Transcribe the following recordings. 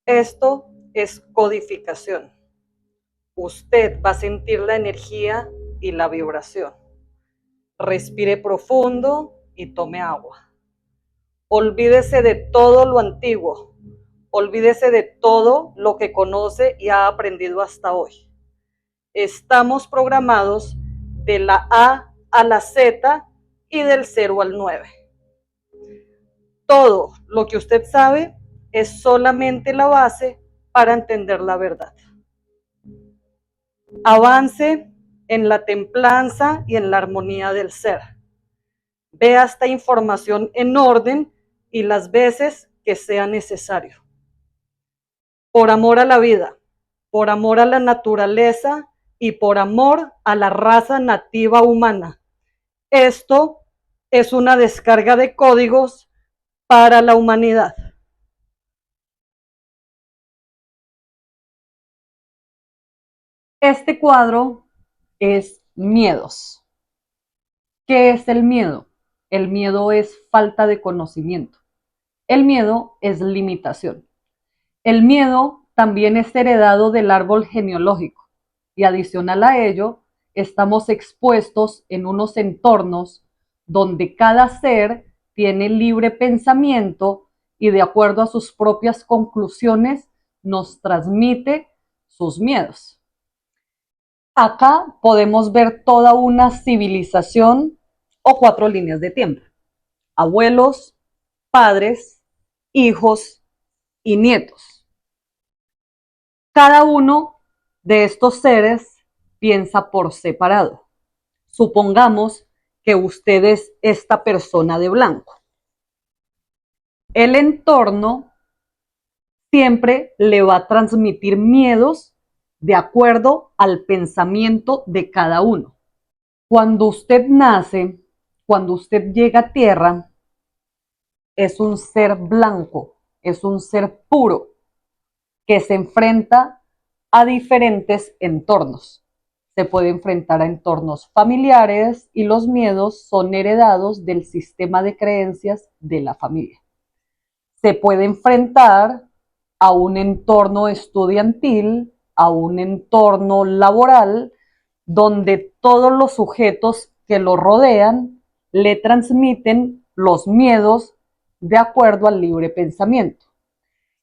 Esto es codificación. Usted va a sentir la energía y la vibración. Respire profundo y tome agua. Olvídese de todo lo antiguo. Olvídese de todo lo que conoce y ha aprendido hasta hoy. Estamos programados de la A la Z y del 0 al 9. Todo lo que usted sabe es solamente la base para entender la verdad. Avance en la templanza y en la armonía del ser. Vea esta información en orden y las veces que sea necesario. Por amor a la vida, por amor a la naturaleza y por amor a la raza nativa humana. Esto es una descarga de códigos para la humanidad. Este cuadro es miedos. ¿Qué es el miedo? El miedo es falta de conocimiento. El miedo es limitación. El miedo también es heredado del árbol genealógico y adicional a ello, estamos expuestos en unos entornos donde cada ser tiene libre pensamiento y de acuerdo a sus propias conclusiones nos transmite sus miedos. Acá podemos ver toda una civilización o 4 líneas de tiempo. Abuelos, padres, hijos y nietos. Cada uno de estos seres piensa por separado. Supongamos que usted es esta persona de blanco. El entorno siempre le va a transmitir miedos de acuerdo al pensamiento de cada uno. Cuando usted nace, cuando usted llega a tierra, es un ser blanco, es un ser puro, que se enfrenta a diferentes entornos. Se puede enfrentar a entornos familiares y los miedos son heredados del sistema de creencias de la familia. Se puede enfrentar a un entorno estudiantil, a un entorno laboral, donde todos los sujetos que lo rodean le transmiten los miedos de acuerdo al libre pensamiento.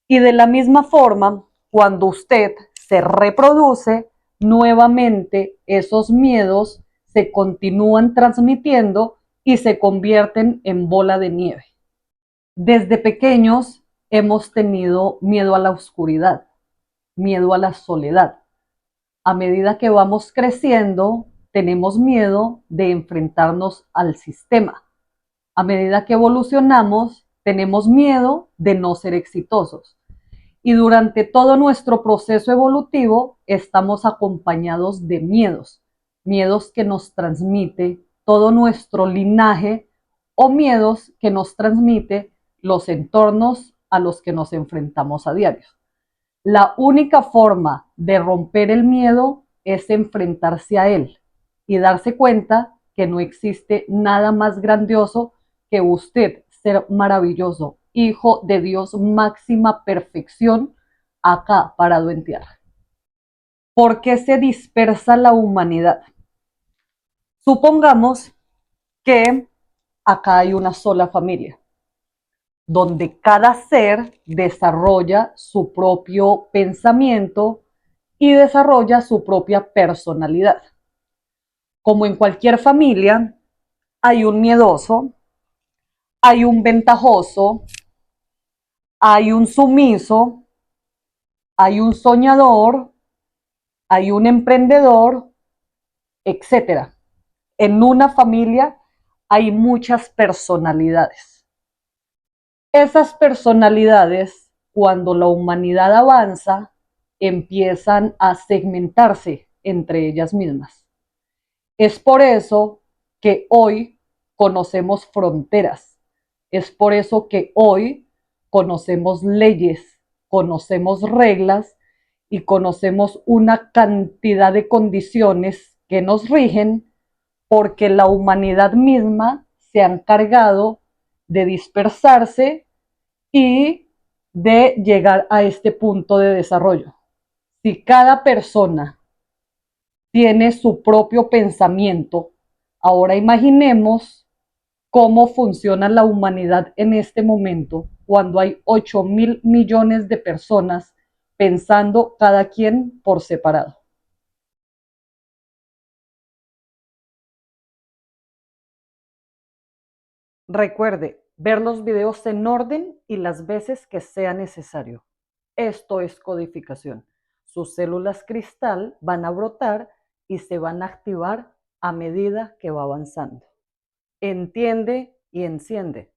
Y de la misma forma, cuando usted se reproduce, nuevamente esos miedos se continúan transmitiendo y se convierten en bola de nieve. Desde pequeños hemos tenido miedo a la oscuridad, miedo a la soledad. A medida que vamos creciendo, tenemos miedo de enfrentarnos al sistema. A medida que evolucionamos, tenemos miedo de no ser exitosos. Y durante todo nuestro proceso evolutivo estamos acompañados de miedos, miedos que nos transmite todo nuestro linaje o miedos que nos transmite los entornos a los que nos enfrentamos a diario. La única forma de romper el miedo es enfrentarse a él y darse cuenta que no existe nada más grandioso que usted, ser maravilloso, hijo de Dios, máxima perfección, acá parado en tierra. ¿Por qué se dispersa la humanidad? Supongamos que acá hay una sola familia, donde cada ser desarrolla su propio pensamiento y desarrolla su propia personalidad. Como en cualquier familia, hay un miedoso, hay un ventajoso, hay un sumiso, hay un soñador, hay un emprendedor, etcétera. En una familia hay muchas personalidades. Esas personalidades, cuando la humanidad avanza, empiezan a segmentarse entre ellas mismas. Es por eso que hoy conocemos fronteras. Es por eso que hoy conocemos leyes, conocemos reglas y conocemos una cantidad de condiciones que nos rigen porque la humanidad misma se ha encargado de dispersarse y de llegar a este punto de desarrollo. Si cada persona tiene su propio pensamiento, ahora imaginemos cómo funciona la humanidad en este momento cuando hay 8.000 millones de personas pensando cada quien por separado. Recuerde ver los videos en orden y las veces que sea necesario. Esto es codificación. Sus células cristal van a brotar y se van a activar a medida que va avanzando. Entiende y enciende.